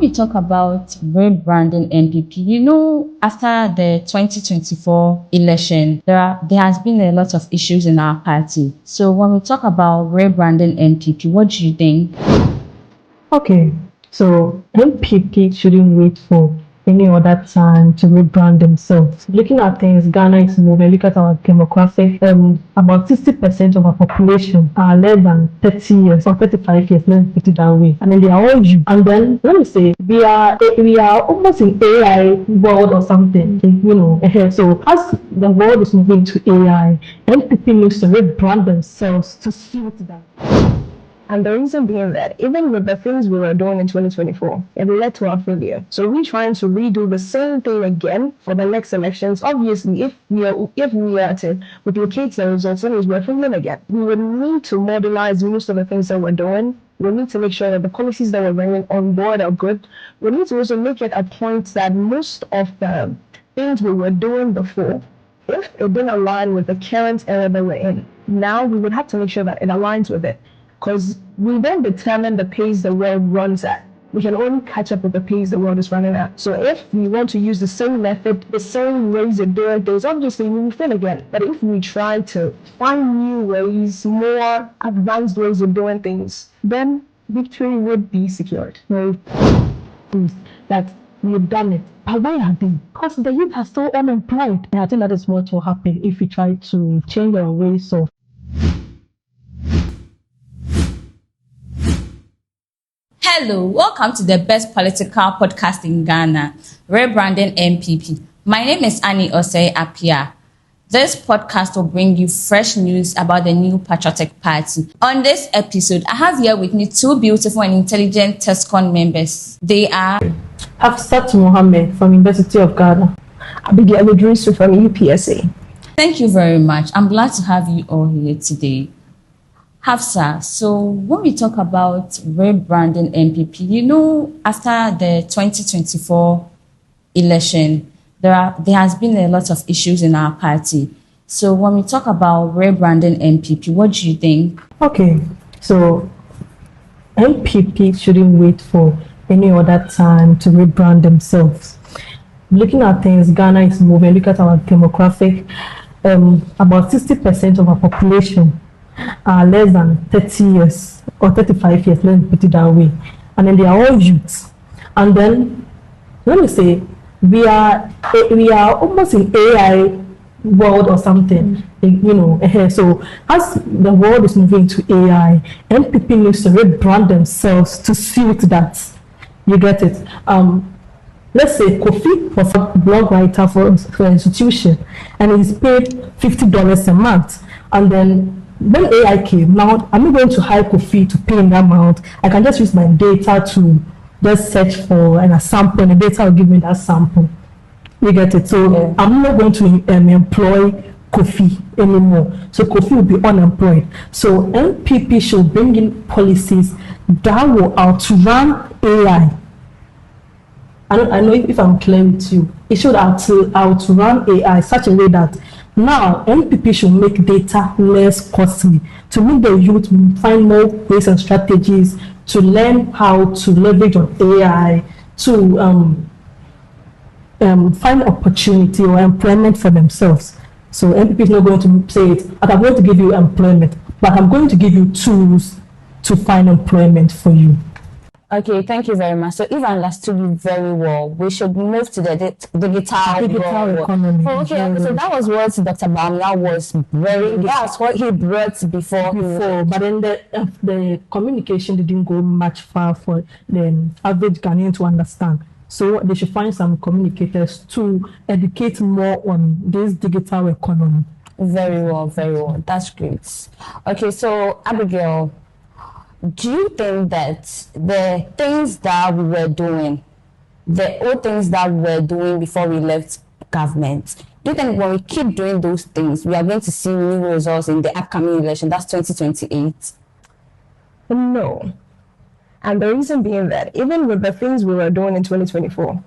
when we talk about rebranding NPP, after the 2024 election, there has been a lot of issues in our party. So when we talk about rebranding NPP, what do you think? Okay, so NPP shouldn't wait for any other time to rebrand themselves. Looking at things, Ghana is moving. Look at our demographic. About 60% of our population are less than 30 years or 35 years. Let's put it that way. And then they are all youth. And then let me say we are almost in AI world or something. So as the world is moving to AI, NPP needs to rebrand themselves to suit that. And the reason being that even with the things we were doing in 2024, it led to our failure. So we're trying to redo the same thing again for the next elections. Obviously, if we are to replicate the results, then we're failing again. We would need to modelize most of the things that we're doing. We need to make sure that the policies that we're bringing on board are good. We need to also look at a point that most of the things we were doing before, if it didn't align with the current era that we're in, now we would have to make sure that it aligns with it. Because we then determine the pace the world runs at. We can only catch up with the pace the world is running at. So if we want to use the same method, the same ways of doing things, obviously we will fail again. But if we try to find new ways, more advanced ways of doing things, then victory would be secured. That we've done it. But why are they? Because the youth are so unemployed. And I think that is what will happen if we try to change our ways of. Hello, welcome to the best political podcast in Ghana, Rebranding NPP. My name is Annie Osei Apia. This podcast will bring you fresh news about the new patriotic party. On this episode, I have here with me two beautiful and intelligent TESCON members. They are Hafsat Mohammed from University of Ghana. Abigail Idrisu from UPSA. Thank you very much. I'm glad to have you all here today. Hafsa, so when we talk about rebranding NPP, after the 2024 election, there has been a lot of issues in our party. So when we talk about rebranding NPP, what do you think? Okay, so NPP shouldn't wait for any other time to rebrand themselves. Looking at things, Ghana is moving. Look at our demographic. About 60% of our population are less than 30 years or 35 years, let's put it that way. And then they are all youths. And then, let me say, we are almost in AI world or something, So as the world is moving to AI, NPP needs to rebrand themselves to suit that. You get it? Let's say Kofi was a blog writer for an institution, and he's paid $50 a month. And then when AI came, now I'm not going to hire Kofi to pay in that amount. I can just use my data to just search for a sample, and the data will give me that sample. You get it? So I'm not going to employ Kofi anymore. So Kofi will be unemployed. So NPP should bring in policies that will outrun AI. I know if I'm clear with you, it should outrun AI such a way that now NPP should make data less costly to make the youth find more ways and strategies to learn how to leverage on AI to find opportunity or employment for themselves. So NPP is not going to say it, I'm going to give you employment, but I'm going to give you tools to find employment for you. Okay, thank you very much. So if I understood you very well, we should move to the digital economy. Okay, so that was what Dr. Bamia was that's what he brought before. But then the communication didn't go much far for the average Ghanaian to understand. So they should find some communicators to educate more on this digital economy. Very well. That's great. Okay, so Abigail, do you think that the things that we were doing, the old things that we were doing before we left government, do you think when we keep doing those things, we are going to see new results in the upcoming election? That's 2028. No. And the reason being that even with the things we were doing in 2024,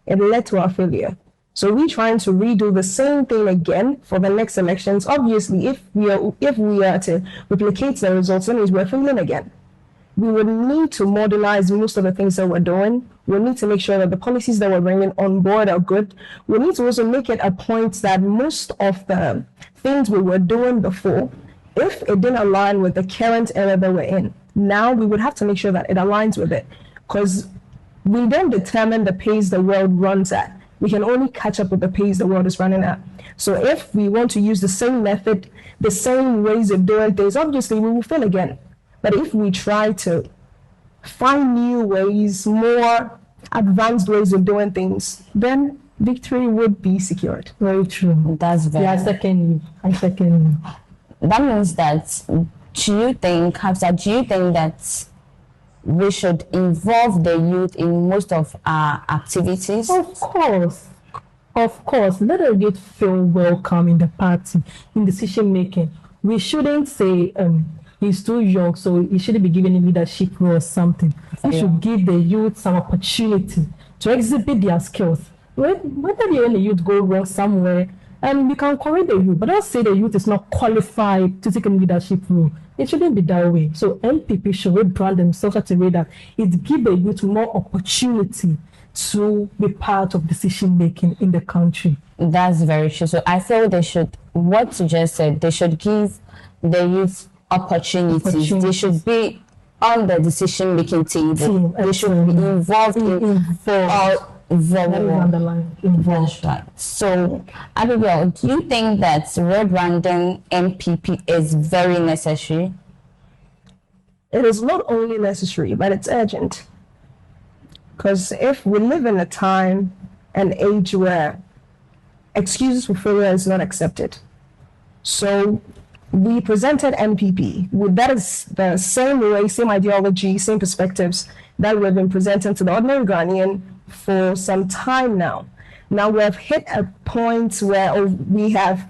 it led to our failure. So we're trying to redo the same thing again for the next elections. Obviously, if we are to replicate the results, then we're failing again. we would need to modernize most of the things that we're doing. We need to make sure that the policies that we're bringing on board are good. We need to also make it a point that most of the things we were doing before, if it didn't align with the current era that we're in, now we would have to make sure that it aligns with it, because we don't determine the pace the world runs at. We can only catch up with the pace the world is running at. So if we want to use the same method, the same ways of doing things, obviously we will fail again. But if we try to find new ways, more advanced ways of doing things, then victory would be secured. Very true. That's very. Yeah, I second you. That means that, do you think, Hafsa, do you think that we should involve the youth in most of our activities? Of course. Let the youth feel welcome in the party, in decision making. We shouldn't say he's too young, so he shouldn't be given a leadership role or something. We should give the youth some opportunity to exhibit their skills. Whether the youth go wrong somewhere, and we can correct the youth, but don't say the youth is not qualified to take a leadership role. It shouldn't be that way. So NPP should rebrand themselves at a way that it gives the youth more opportunity to be part of decision making in the country. That's very true. So I feel they should, what you just said, they should give the youth opportunities. They should be on the decision making table. They should be involved in That's right. So, Abigail, do you think that rebranding NPP is very necessary? It is not only necessary, but it's urgent. Because if we live in a time and age where excuses for failure is not accepted, so we presented NPP. That is the same way, same ideology, same perspectives that we've been presenting to the ordinary Ghanaian for some time now. Now we have hit a point where we have,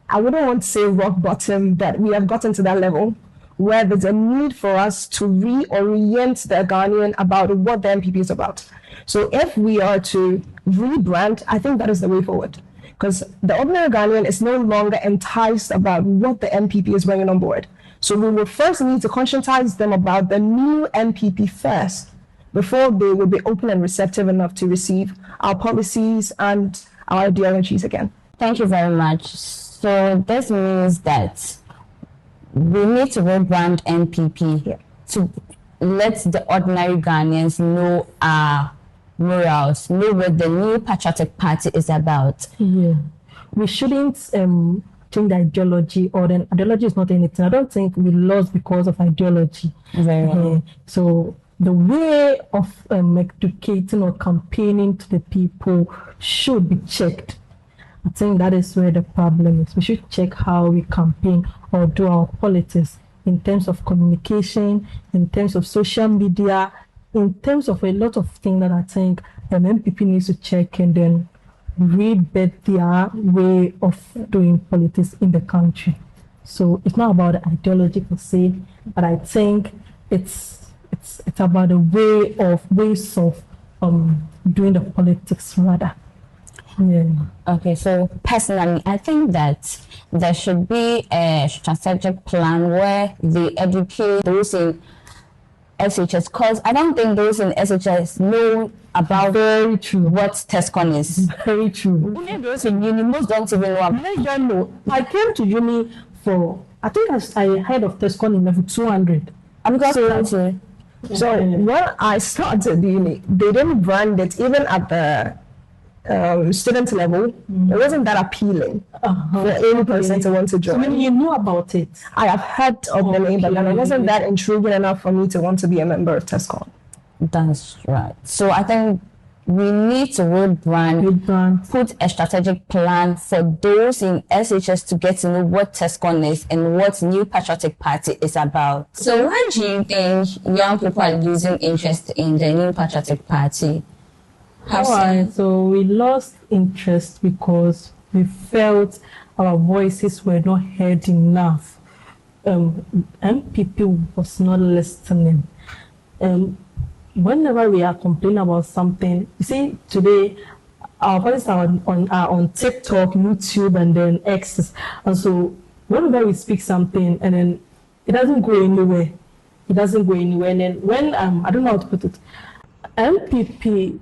I wouldn't want to say rock bottom, but we have gotten to that level where there's a need for us to reorient the Ghanaian about what the NPP is about. So if we are to rebrand, I think that is the way forward. Because the ordinary Ghanaian is no longer enticed about what the NPP is bringing on board. So we will first need to conscientize them about the new NPP first, before they will be open and receptive enough to receive our policies and our ideologies again. Thank you very much. So this means that we need to rebrand NPP to let the ordinary Ghanaians know our morals, know what the new patriotic party is about. Yeah, we shouldn't change the ideology, or then ideology is not anything. I don't think we lost because of ideology. Very well. So the way of educating or campaigning to the people should be checked. I think that is where the problem is. We should check how we campaign or do our politics in terms of communication, in terms of social media, in terms of a lot of things that I think NPP needs to check and then rebed their way of doing politics in the country. So it's not about the ideology per se, but I think it's about the ways of doing the politics rather. Yeah. Okay, so personally, I think that there should be a strategic plan where they educate those in SHS, because I don't think those in SHS know about Very true. what TESCON is. Very true. Even those in uni, most don't even know. I don't know. I came to uni for, I think I heard of TESCON in level 200. So when I started uni, they didn't brand it even at the student level. It wasn't that appealing for any person to want to join. So when you knew about it, I have heard of the name, but it wasn't that intriguing enough for me to want to be a member of TESCON. That's right. So I think we need to rebrand, put a strategic plan for those in SHS to get to know what TESCON is and what New Patriotic Party is about. So why do you think young people are losing interest in the New Patriotic Party? So we lost interest because we felt our voices were not heard enough. MPP was not listening. Whenever we are complaining about something, you see, today our voices are on TikTok, YouTube, and then X. And so whenever we speak something and then it doesn't go anywhere, it doesn't go anywhere. And then when I don't know how to put it, MPP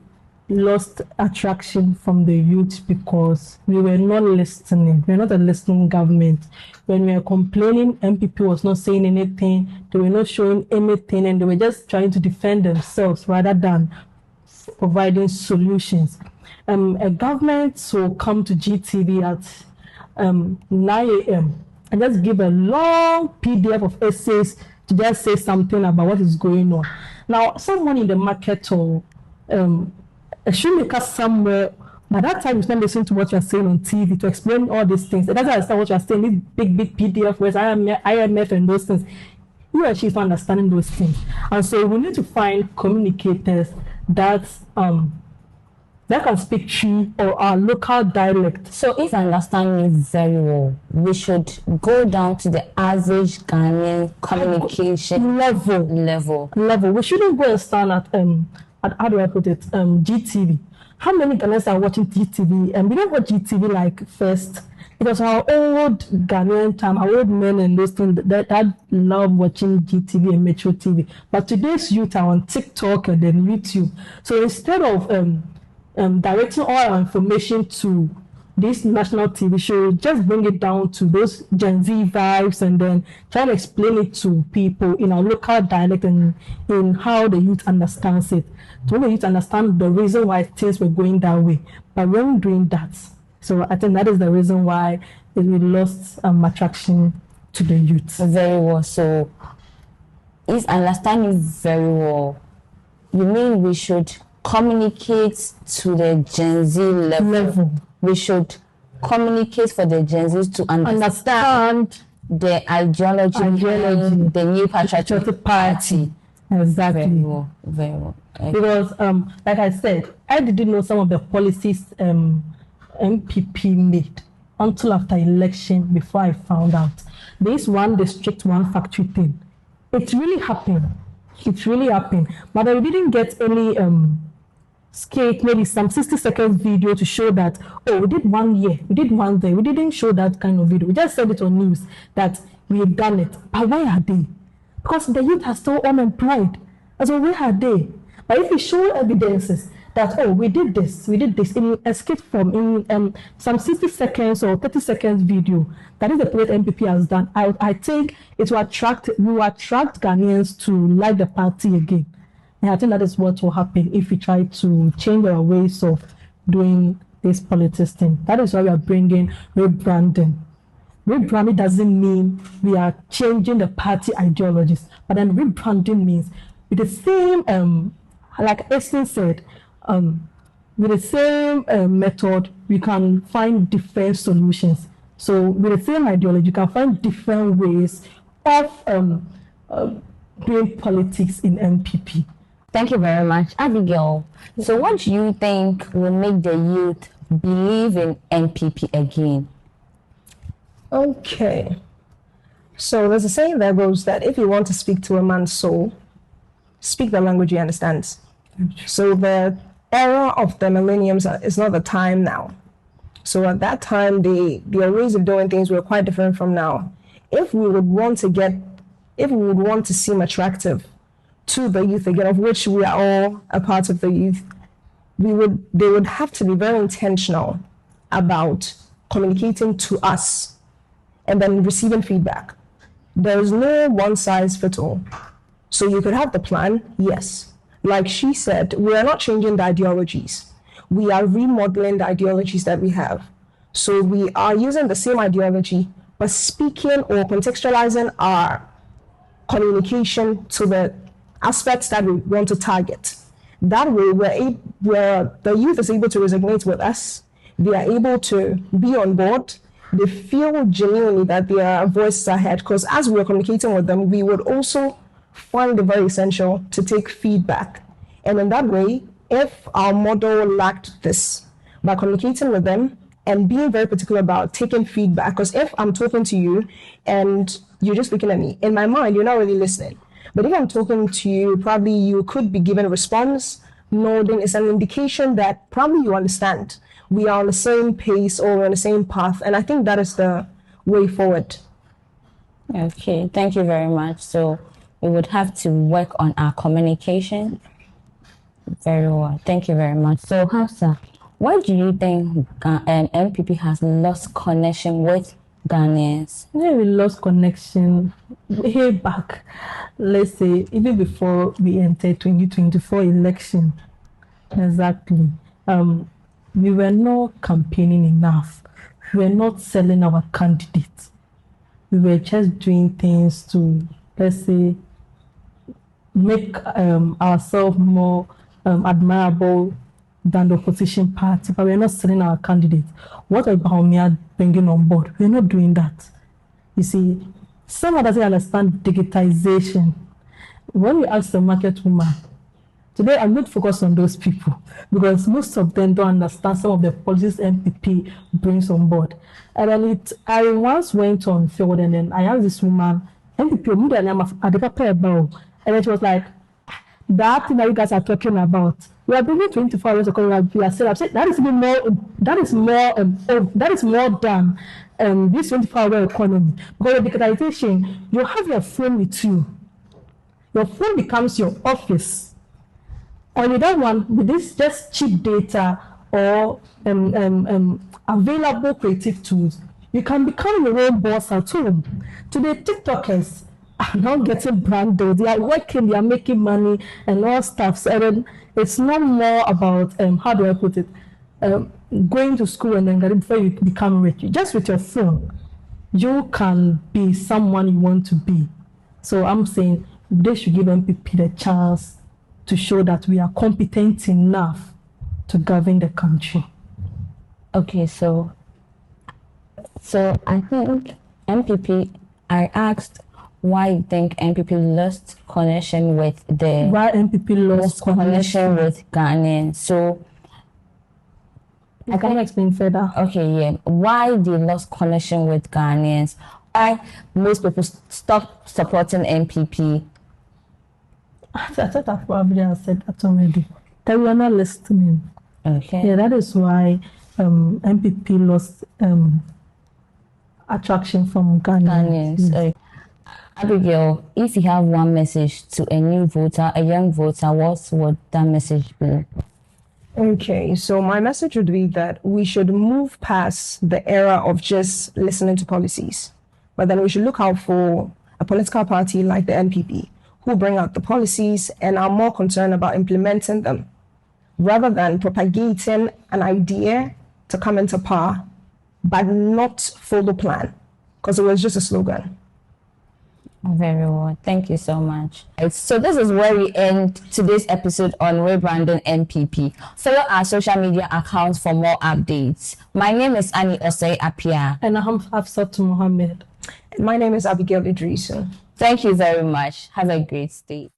lost attraction from the youth because we were not listening. We're not a listening government. When we were complaining, MPP was not saying anything. They were not showing anything, and they were just trying to defend themselves rather than providing solutions. A government will come to GTV at 9 a.m. and just give a long PDF of essays to just say something about what is going on. Now, someone in the market or a shoemaker somewhere, by that time, is not listening to what you're saying on TV to explain all these things. It doesn't understand what you're saying, these big PDF words, IMF and those things. You actually not understanding those things. And so we need to find communicators that can speak true or our local dialect. So if I understand you very well, we should go down to the average Ghanaian communication level. We shouldn't go and stand at how do I put it? GTV. How many Ghanaians are watching GTV? And we don't watch GTV like first. It was our old Ghanaian time, our old men and those things that love watching GTV and Metro TV. But today's youth are on TikTok and then YouTube. So instead of directing all our information to this national TV show, just bring it down to those Gen Z vibes and then try to explain it to people in our local dialect and in how the youth understands it. To make the youth understand the reason why things were going that way. But we weren't doing that. So I think that is the reason why we lost attraction to the youth. Very well. So if I understand you very well, you mean we should communicate to the Gen Z level. We should communicate for the Gen Z to understand the ideology behind the new patriotic party. Exactly. Very well. Okay. Because, like I said, I didn't know some of the policies MPP made until after election before I found out. This one district, one factory thing. It really happened. But we didn't get any skate, maybe some 60 seconds video to show that, oh, we did 1 year, we did 1 day. We didn't show that kind of video. We just said it on news that we have done it. But why are they? Because the youth are still unemployed. So where are they? But if we show evidences that, oh, we did this in a skit form, in some 60 seconds or 30 seconds video, that is the project MPP has done, I think it will attract Ghanaians to like the party again. And I think that is what will happen if we try to change our ways of doing this politics thing. That is why we are bringing rebranding. Rebranding doesn't mean we are changing the party ideologies, but then rebranding means with the same, like Esther said, with the same method, we can find different solutions. So with the same ideology, you can find different ways of doing politics in MPP. Thank you very much, Abigail. So what do you think will make the youth believe in MPP again? Okay. So there's a saying that goes that if you want to speak to a man's soul, speak the language he understands. So the era of the millenniums is not the time now. So at that time, their ways of doing things were quite different from now. If we would want to seem attractive to the youth again, of which we are all a part of the youth, they would have to be very intentional about communicating to us and then receiving feedback. There is no one size fits all. So you could have the plan, yes. Like she said, we are not changing the ideologies. We are remodeling the ideologies that we have. So we are using the same ideology, but speaking or contextualizing our communication to the aspects that we want to target. That way, where the youth is able to resonate with us, they are able to be on board. They feel genuinely that their voices are heard, because as we're communicating with them, we would also find it very essential to take feedback. And in that way, if our model lacked this, by communicating with them and being very particular about taking feedback, because if I'm talking to you and you're just looking at me, in my mind, you're not really listening. But if I'm talking to you, probably you could be given a response. Nodding is an indication that probably you understand. We are on the same pace or on the same path. And I think that is the way forward. Okay, thank you very much. So we would have to work on our communication. Very well. Thank you very much. So, Hafsa, why do you think NPP has lost connection with Ghanaians? We lost connection way back. Let's say even before we entered 2024 election. Exactly. We were not campaigning enough. We were not selling our candidates. We were just doing things to, let's say, make ourselves more admirable than the opposition party, but we're not selling our candidates. What about me bringing on board? We're not doing that. You see, someone doesn't understand digitization. When we ask the market woman, today I'm going to focus on those people because most of them don't understand some of the policies NPP brings on board. And then I once went on field and then I asked this woman, NPP, and then she was like, that thing that you guys are talking about, we are bringing 24 hours of corona. We are still upset. That is more than this 24-hour economy. Because with digitization, you have your phone with you. Your phone becomes your office. On the other one, with this just cheap data or available creative tools, you can become your own boss at home. Today, TikTokers are not getting branded. They are working, they are making money and all stuff. So then it's not more about how do I put it? Going to school and then getting before you become rich. Just with your phone, you can be someone you want to be. So I'm saying they should give NPP the chance to show that we are competent enough to govern the country. Okay, so I think NPP, I asked why you think NPP lost connection with why NPP lost connection with Ghanaians. So I can explain further. Okay, yeah. Why they lost connection with Ghanaians? Why most people stopped supporting NPP? I thought I probably have said that already. That we are not listening. Okay. Yeah, that is why NPP lost attraction from Ghanaians. Yes. Okay. Abigail, if you have one message to a new voter, a young voter, what would that message be? Okay, so my message would be that we should move past the era of just listening to policies, but then we should look out for a political party like the NPP who bring out the policies and are more concerned about implementing them rather than propagating an idea to come into power but not follow the plan because it was just a slogan. Very well. Thank you so much. So this is where we end today's episode on Rebranding NPP. Follow our social media accounts for more updates. My name is Annie Osei Apia. And I'm Hafsat Mohammed. And my name is Abigail Idrisu. Thank you very much. Have a great day.